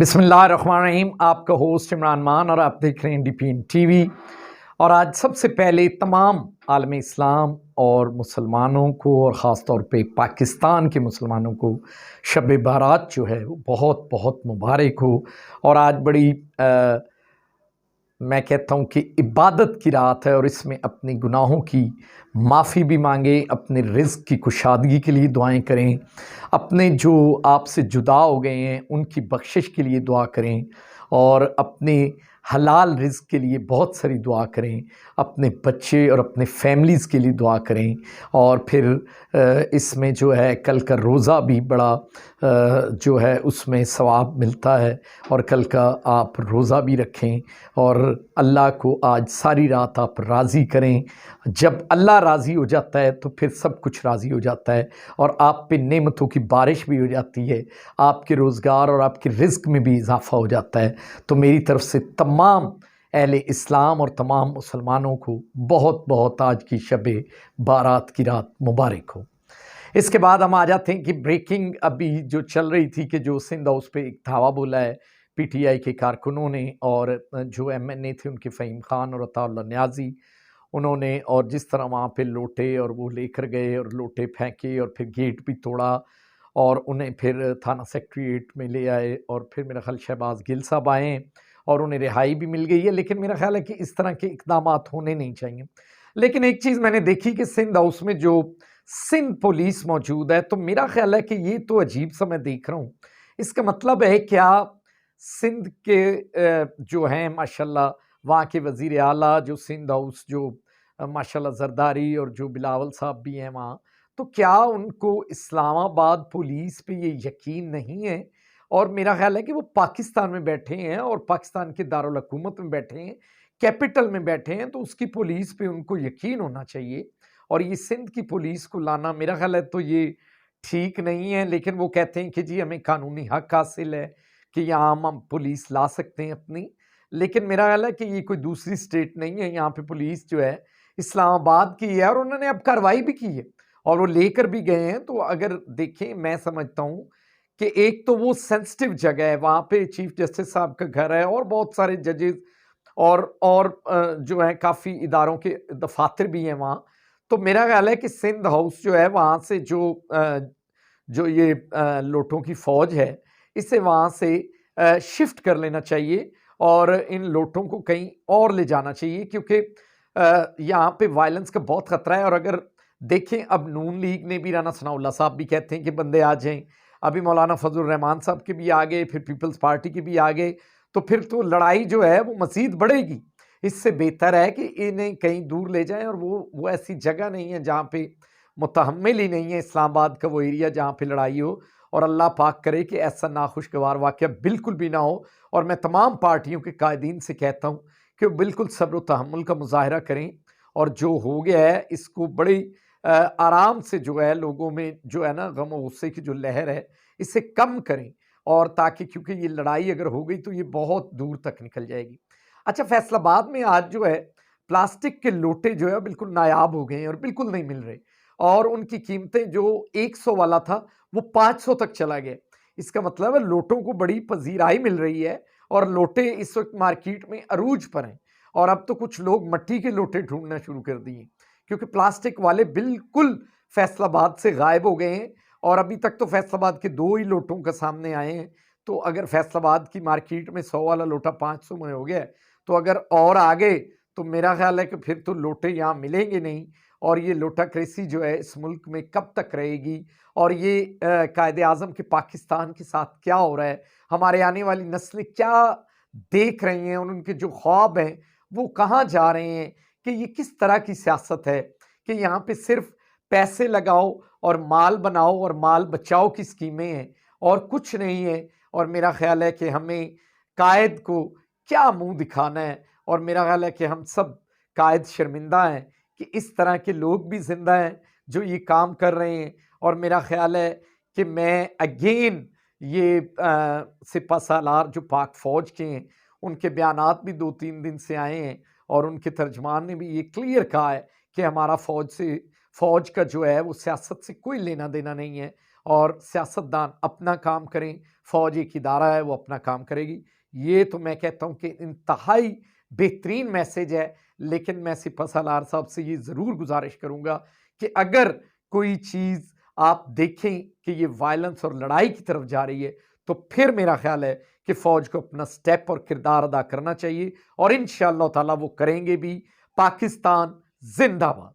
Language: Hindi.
बिस्मिल्लाहिर्रहमानिर्रहीम। आपका होस्ट इमरान मान और आप देख रहे हैं डीपीएन टीवी। और आज सबसे पहले तमाम आलम इस्लाम और मुसलमानों को और ख़ास तौर पे पाकिस्तान के मुसलमानों को शब बारात जो है वो बहुत बहुत मुबारक हो। और आज बड़ी मैं कहता हूँ कि इबादत की रात है और इसमें अपने गुनाहों की माफ़ी भी मांगें, अपने रिज़्क़ की कुशादगी के लिए दुआएं करें, अपने जो आपसे जुदा हो गए हैं उनकी बख्शिश के लिए दुआ करें और अपने हलाल रिज़्क़ के लिए बहुत सारी दुआ करें, अपने बच्चे और अपने फैमिलीज़ के लिए दुआ करें। और फिर इसमें जो है कल का रोज़ा भी बड़ा जो है उसमें सवाब मिलता है और कल का आप रोज़ा भी रखें और अल्लाह को आज सारी रात आप राज़ी करें। जब अल्लाह राज़ी हो जाता है तो फिर सब कुछ राज़ी हो जाता है और आप पे नेमतों की बारिश भी हो जाती है, आपके रोज़गार और आपके रिज़्क़ में भी इजाफ़ा हो जाता है। तो मेरी तरफ़ से तमाम अहले इस्लाम और तमाम मुसलमानों को बहुत बहुत आज की शब बारात की रात मुबारक हो। इसके बाद हम आ जाते हैं कि ब्रेकिंग अभी जो चल रही थी कि जो सिंध हाउस पे एक धावा बोला है पीटीआई के कारकुनों ने और जो एमएनए थे उनके फ़हीम खान और अताउल्लाह न्याज़ी उन्होंने, और जिस तरह वहाँ पे लोटे और वो लेकर गए और लोटे फेंके और फिर गेट भी तोड़ा और उन्हें फिर थाना सेक्रेटेरिएट में ले आए और फिर मेरा ख्याल शहबाज गिल साहब आए और उन्हें रिहाई भी मिल गई है। लेकिन मेरा ख्याल है कि इस तरह के इक़दामात होने नहीं चाहिए। लेकिन एक चीज़ मैंने देखी कि सिंध हाउस में जो सिंध पुलिस मौजूद है, तो मेरा ख्याल है कि ये तो अजीब सा मैं देख रहा हूँ। इसका मतलब है क्या सिंध के जो हैं माशाल्लाह वहाँ के वज़ीर आला जो सिंध हाउस जो माशाल्लाह ज़रदारी और जो बिलावल साहब भी हैं वहाँ, तो क्या उनको इस्लामाबाद पुलिस पे ये यकीन नहीं है? और मेरा ख़्याल है कि वो पाकिस्तान में बैठे हैं और पाकिस्तान के दारुल हुकूमत में बैठे हैं, कैपिटल में बैठे हैं, तो उसकी पुलिस पे उनको यकीन होना चाहिए। और ये सिंध की पुलिस को लाना मेरा ख़्याल है तो ये ठीक नहीं है। लेकिन वो कहते हैं कि जी हमें कानूनी हक हासिल है कि यहाँ हम पुलिस ला सकते हैं अपनी। लेकिन मेरा ख़्याल है कि ये कोई दूसरी स्टेट नहीं है, यहाँ पे पुलिस जो है इस्लामाबाद की है और उन्होंने अब कार्रवाई भी की है और वो लेकर भी गए हैं। तो अगर देखें मैं समझता हूँ कि एक तो वो सेंसिटिव जगह है, वहाँ पे चीफ जस्टिस साहब का घर है और बहुत सारे जजेस और जो है काफ़ी इदारों के दफातर भी हैं वहाँ। तो मेरा ख्याल है कि सिंध हाउस जो है वहाँ से जो ये लोटों की फ़ौज है इसे वहाँ से शिफ्ट कर लेना चाहिए और इन लोटों को कहीं और ले जाना चाहिए, क्योंकि यहाँ पे वायलेंस का बहुत ख़तरा है। और अगर देखें अब नून लीग ने भी, राना सनाउल्लाह साहब भी कहते हैं कि बंदे आ जाएं, अभी मौलाना फजलुर रहमान साहब के भी आ गए, फिर पीपल्स पार्टी के भी आ गए, तो फिर तो लड़ाई जो है वो मज़ीद बढ़ेगी। इससे बेहतर है कि इन्हें कहीं दूर ले जाएं और वो ऐसी जगह नहीं है जहाँ पे मुतहम्मिल ही नहीं है इस्लामाबाद का वो एरिया जहाँ पे लड़ाई हो। और अल्लाह पाक करे कि ऐसा नाखुशगवार वाक़या बिल्कुल भी ना हो। और मैं तमाम पार्टियों के कायदीन से कहता हूँ कि वो बिल्कुल सब्र तहम्मुल का मुज़ाहरा करें और जो हो गया है इसको बड़ी आराम से जो है लोगों में जो है ना गम और गुस्से की जो लहर है इसे कम करें। और ताकि क्योंकि ये लड़ाई अगर हो गई तो ये बहुत दूर तक निकल जाएगी। अच्छा, फैसलाबाद में आज जो है प्लास्टिक के लोटे जो है बिल्कुल नायाब हो गए हैं और बिल्कुल नहीं मिल रहे और उनकी कीमतें जो 100 वाला था वो 500 तक चला गया। इसका मतलब है लोटों को बड़ी पजीराई मिल रही है और लोटे इस वक्त मार्केट में अरूज पर हैं। और अब तो कुछ लोग मिट्टी के लोटे ढूंढना शुरू कर दिए क्योंकि प्लास्टिक वाले बिल्कुल फैसलाबाद से गायब हो गए हैं। और अभी तक तो फैसलाबाद के 2 ही लोटों का सामने आए हैं। तो अगर फैसलाबाद की मार्केट में 100 वाला लोटा 500 में हो गया है, तो अगर और आ गए तो मेरा ख्याल है कि फिर तो लोटे यहाँ मिलेंगे नहीं। और ये लोटाक्रेसी जो है इस मुल्क में कब तक रहेगी और ये कायदे आज़म के पाकिस्तान के साथ क्या हो रहा है, हमारे आने वाली नस्लें क्या देख रही हैं और उनके जो ख्वाब हैं वो कहाँ जा रहे हैं, कि ये किस तरह की सियासत है कि यहाँ पे सिर्फ पैसे लगाओ और माल बनाओ और माल बचाओ की स्कीमें हैं और कुछ नहीं है। और मेरा ख्याल है कि हमें कायद को क्या मुंह दिखाना है और मेरा ख्याल है कि हम सब कायद शर्मिंदा हैं कि इस तरह के लोग भी जिंदा हैं जो ये काम कर रहे हैं। और मेरा ख्याल है कि मैं अगेन ये सिपा सालार जो पाक फ़ौज के हैं उनके बयानात भी 2-3 दिन से आए हैं और उनके तर्जमान ने भी ये क्लियर कहा है कि हमारा फ़ौज का जो है वो सियासत से कोई लेना देना नहीं है और सियासतदान अपना काम करें, फ़ौज एक इदारा है वो अपना काम करेगी। ये तो मैं कहता हूँ कि इंतहाई बेहतरीन मैसेज है। लेकिन मैं सिपह सालार साहब से ये ज़रूर गुजारिश करूँगा कि अगर कोई चीज़ आप देखें कि ये वायलेंस और लड़ाई की तरफ जा रही है, तो फिर मेरा ख्याल है कि फ़ौज को अपना स्टेप और किरदार अदा करना चाहिए और इंशाअल्लाह ताला वो करेंगे भी। पाकिस्तान जिंदाबाद।